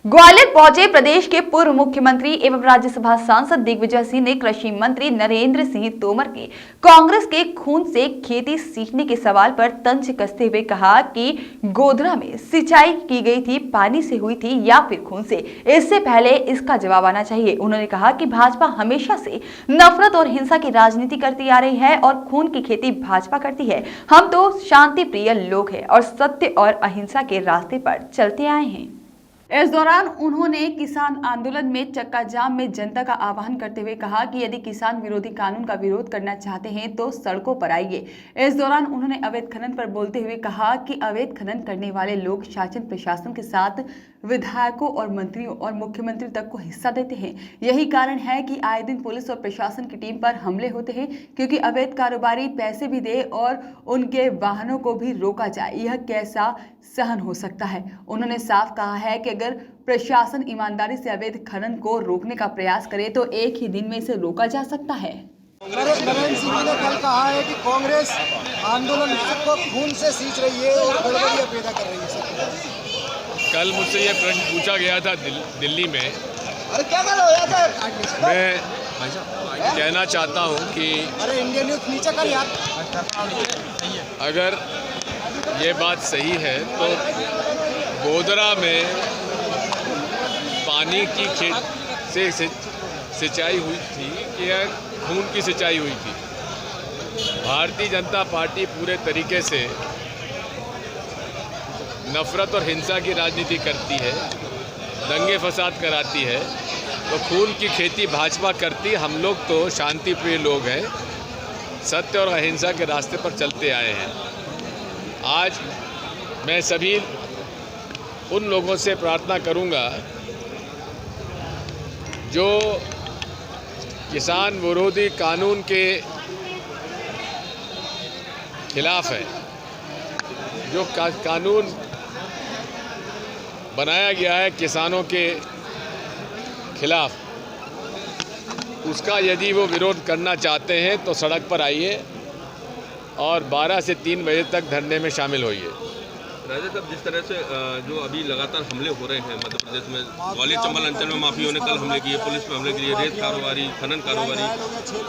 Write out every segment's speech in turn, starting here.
ग्वालियर पहुंचे प्रदेश के पूर्व मुख्यमंत्री एवं राज्यसभा सांसद दिग्विजय सिंह ने कृषि मंत्री नरेंद्र सिंह तोमर के कांग्रेस के खून से खेती सींचने के सवाल पर तंज कसते हुए कहा कि गोधरा में सिंचाई की गई थी, पानी से हुई थी या फिर खून से। इससे पहले इसका जवाब आना चाहिए। उन्होंने कहा कि भाजपा हमेशा से नफरत और हिंसा की राजनीति करती आ रही है और खून की खेती भाजपा करती है। हम तो शांति प्रिय लोग हैं और सत्य और अहिंसा के रास्ते पर चलते आए हैं। इस दौरान उन्होंने किसान आंदोलन में चक्का जाम में जनता का आह्वान करते हुए कहा कि यदि किसान विरोधी कानून का विरोध करना चाहते हैं तो सड़कों पर आइए। इस दौरान उन्होंने अवैध खनन पर बोलते हुए कहा कि अवैध खनन करने वाले लोग शासन प्रशासन के साथ विधायकों और मंत्रियों और मुख्यमंत्री तक को हिस्सा देते हैं। यही कारण है कि आए दिन पुलिस और प्रशासन की टीम पर हमले होते हैं, क्योंकि अवैध कारोबारी पैसे भी दे और उनके वाहनों को भी रोका जाए, यह कैसा सहन हो सकता है। उन्होंने साफ कहा है कि अगर प्रशासन ईमानदारी से अवैध खनन को रोकने का प्रयास करे तो एक ही दिन में इसे रोका जा सकता है। नरेंद्र सिंह ने कल कहा है कि कांग्रेस आंदोलन को खून से सींच रही है और गड़बड़ियां पैदा कर रही है। कल मुझसे ये प्रश्न पूछा गया था दिल्ली में। अरे क्या कर रहे हो? मैं कहना चाहता हूँ कि अरे इंडिया न्यूज़ नीचे कर यार। अगर ये बात सही है तो गोधरा में पानी की खेत से सिंचाई हुई थी कि या खून की सिंचाई हुई थी। भारतीय जनता पार्टी पूरे तरीके से नफरत और हिंसा की राजनीति करती है, दंगे फसाद कराती है। तो खून की खेती भाजपा करती, हम लोग तो शांति प्रिय लोग हैं, सत्य और अहिंसा के रास्ते पर चलते आए हैं। आज मैं सभी उन लोगों से प्रार्थना करूंगा जो किसान विरोधी कानून के खिलाफ है, जो कानून बनाया गया है किसानों के खिलाफ, उसका यदि वो विरोध करना चाहते हैं तो सड़क पर आइए और 12 से 3 बजे तक धरने में शामिल होइए। राजा साहब, जिस तरह से जो अभी लगातार हमले हो रहे हैं मध्य प्रदेश में, ग्वालियर चंबल अंचल में माफियों ने कल हमले किए, पुलिस पे हमले किए, रेत कारोबारी, खनन कारोबारी।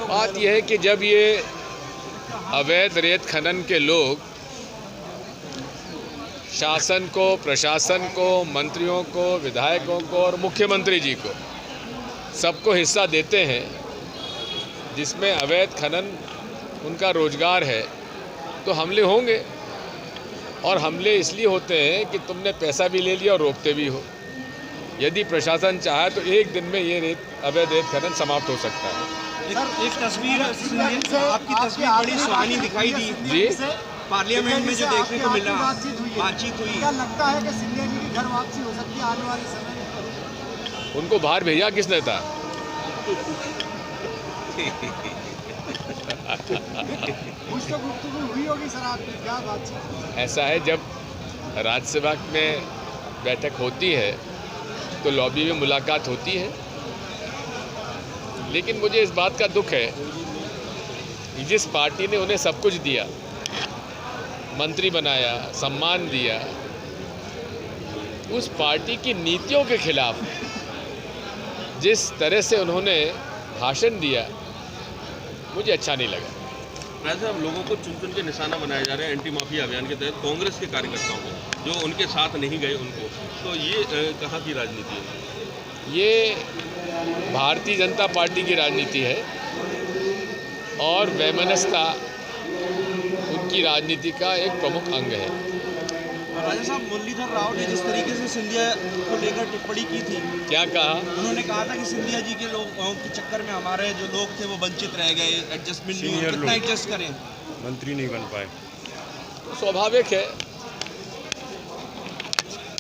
बात यह है कि जब ये अवैध रेत खनन के लोग शासन को, प्रशासन को, मंत्रियों को, विधायकों को और मुख्यमंत्री जी को सबको हिस्सा देते हैं, जिसमें अवैध खनन उनका रोजगार है, तो हमले होंगे। और हमले इसलिए होते हैं कि तुमने पैसा भी ले लिया और रोकते भी हो। यदि प्रशासन चाहे तो एक दिन में ये अवैध रेत खनन समाप्त हो सकता है। एक तस्वीर आपकी तस्वीर बड़ी सुहानी दिखाई दी जी, पार्लियामेंट में जो देखने को मिला, बातचीत हुई। क्या लगता है कि सिंधिया जी की घर वापसी हो सकती है आने वाले समय में? उनको बाहर भेजा किसने था? कुछ तो गुफ्तगू हुई होगी सर आपकी, क्या बातचीत? ऐसा है, जब राज्यसभा में बैठक होती है तो लॉबी में मुलाकात होती है, लेकिन मुझे इस बात का दुख है कि जिस पार्टी ने उन्हें सब कुछ दिया, मंत्री बनाया, सम्मान दिया, उस पार्टी की नीतियों के खिलाफ जिस तरह से उन्होंने भाषण दिया, मुझे अच्छा नहीं लगा। राजा साहब, लोगों को चुन चुन के निशाना बनाया जा रहा है एंटी माफिया अभियान के तहत, कांग्रेस के कार्यकर्ताओं को जो उनके साथ नहीं गए उनको, तो ये कहाँ की राजनीति है? ये भारतीय जनता पार्टी की राजनीति है और वैमनस्यता उनकी राजनीति का एक प्रमुख अंग है। राजा साहब, मुरलीधर राव ने जिस तरीके से सिंधिया को लेकर टिप्पणी की थी, क्या कहा? उन्होंने कहा था कि सिंधिया जी के लोगों के चक्कर में हमारे जो लोग थे वो वंचित रह गए, एडजस्टमेंट नहीं हुआ, कितना एडजस्ट करें, मंत्री नहीं बन पाए। स्वाभाविक है,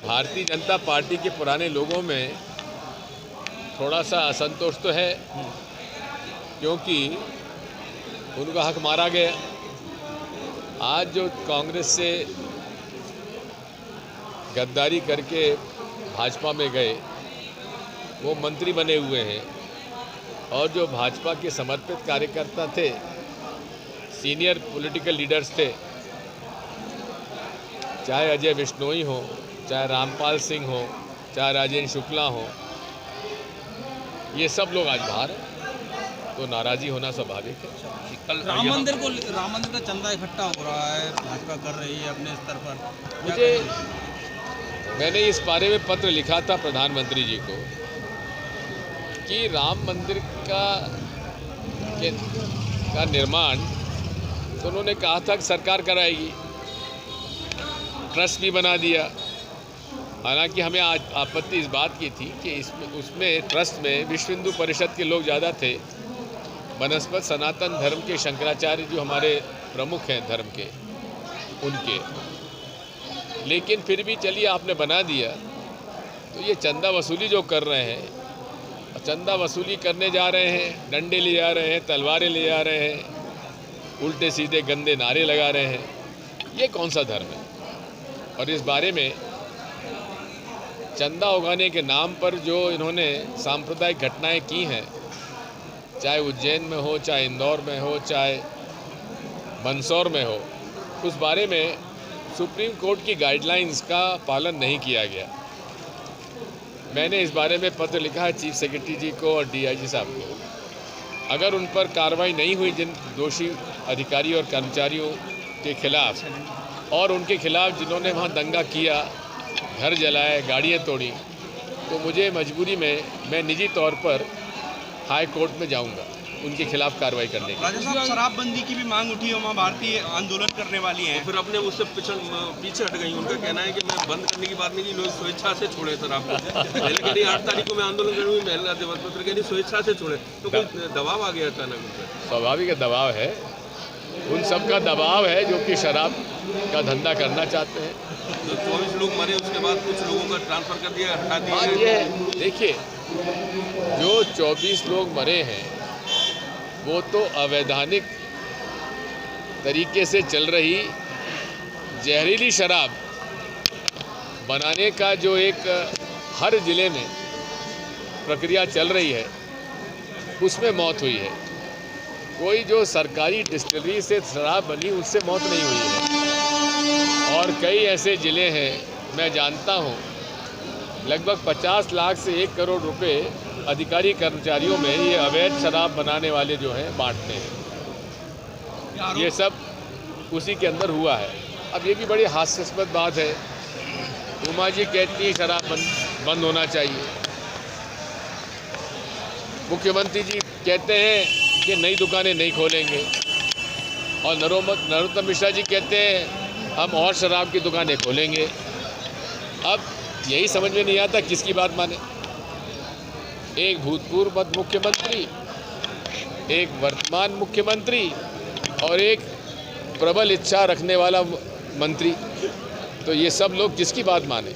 भारतीय जनता पार्टी के पुराने लोगों में थोड़ा सा असंतोष तो है, क्योंकि उनका हक मारा गया। आज जो कांग्रेस से गद्दारी करके भाजपा में गए, वो मंत्री बने हुए हैं, और जो भाजपा के समर्पित कार्यकर्ता थे, सीनियर पॉलिटिकल लीडर्स थे, चाहे अजय बिश्नोई हो, चाहे रामपाल सिंह हो, चाहे राजेंद्र शुक्ला हो, ये सब लोग आज बाहर हैं, तो नाराज़ी होना स्वाभाविक है। कल राम मंदिर का चंदा इकट्ठा हो रहा है, भाजपा कर रही है अपने स्तर पर। मैंने इस बारे में पत्र लिखा था प्रधानमंत्री जी को कि राम मंदिर का निर्माण तो उन्होंने कहा था कि सरकार कराएगी, ट्रस्ट भी बना दिया। हालांकि हमें आज आपत्ति इस बात की थी कि उसमें ट्रस्ट में विश्व हिंदू परिषद के लोग ज़्यादा थे, बनस्पत सनातन धर्म के शंकराचार्य जो हमारे प्रमुख हैं धर्म के, उनके। लेकिन फिर भी चलिए आपने बना दिया, तो ये चंदा वसूली जो कर रहे हैं, चंदा वसूली करने जा रहे हैं, डंडे ले जा रहे हैं, तलवारें ले जा रहे हैं, उल्टे सीधे गंदे नारे लगा रहे हैं, ये कौन सा धर्म है? और इस बारे में चंदा उगाने के नाम पर जो इन्होंने सांप्रदायिक घटनाएं की हैं, चाहे उज्जैन में हो, चाहे इंदौर में हो, चाहे मंदसौर में हो, उस बारे में सुप्रीम कोर्ट की गाइडलाइंस का पालन नहीं किया गया। मैंने इस बारे में पत्र लिखा है चीफ सेक्रेटरी जी को और डीआईजी साहब को। अगर उन पर कार्रवाई नहीं हुई जिन दोषी अधिकारी और कर्मचारियों के खिलाफ, और उनके खिलाफ जिन्होंने वहाँ दंगा किया, घर जलाए, गाड़ियाँ तोड़ी, तो मुझे मजबूरी में मैं निजी तौर पर हाई कोर्ट में जाऊंगा उनके खिलाफ कार्रवाई करने की। राजा साहब, शराबबंदी की भी मांग उठी है, वहाँ भारतीय आंदोलन करने वाली हैं। फिर अपने उससे पीछे हट गई। उनका कहना है कि मैं बंद करने की बात नहीं की, लोग स्वेच्छा से छोड़े शराब को। पहले कह रही 8 तारीख को मैं आंदोलन करूँगी, महिला दिवस पर कह रही स्वेच्छा से छोड़े, तो कोई दबाव आ गया अचानक उन पर? स्वाभाविक दबाव है, उन सब का दबाव है जो कि शराब का धंधा करना चाहते हैं। तो 24 लोग मरे, उसके बाद कुछ लोगों का ट्रांसफ़र कर दिया, हटा दिया। ये देखिए, जो 24 लोग मरे हैं वो तो अवैधानिक तरीके से चल रही जहरीली शराब बनाने का जो एक हर ज़िले में प्रक्रिया चल रही है, उसमें मौत हुई है। कोई जो सरकारी डिस्टिलरी से शराब बनी उससे मौत नहीं हुई है। और कई ऐसे ज़िले हैं, मैं जानता हूँ, लगभग 50 लाख से 1 करोड़ रुपए अधिकारी कर्मचारियों में ये अवैध शराब बनाने वाले जो हैं बांटते हैं। ये सब उसी के अंदर हुआ है। अब ये भी बड़ी हास्यास्पद बात है, उमा जी कहती है शराब बंद होना चाहिए, मुख्यमंत्री जी कहते हैं कि नई दुकानें नहीं खोलेंगे, और नरोत्तम मिश्रा जी कहते हैं हम और शराब की दुकानें खोलेंगे। अब यही समझ में नहीं आता किसकी बात माने। एक भूतपूर्व मुख्यमंत्री, एक वर्तमान मुख्यमंत्री और एक प्रबल इच्छा रखने वाला मंत्री, तो ये सब लोग किसकी बात माने?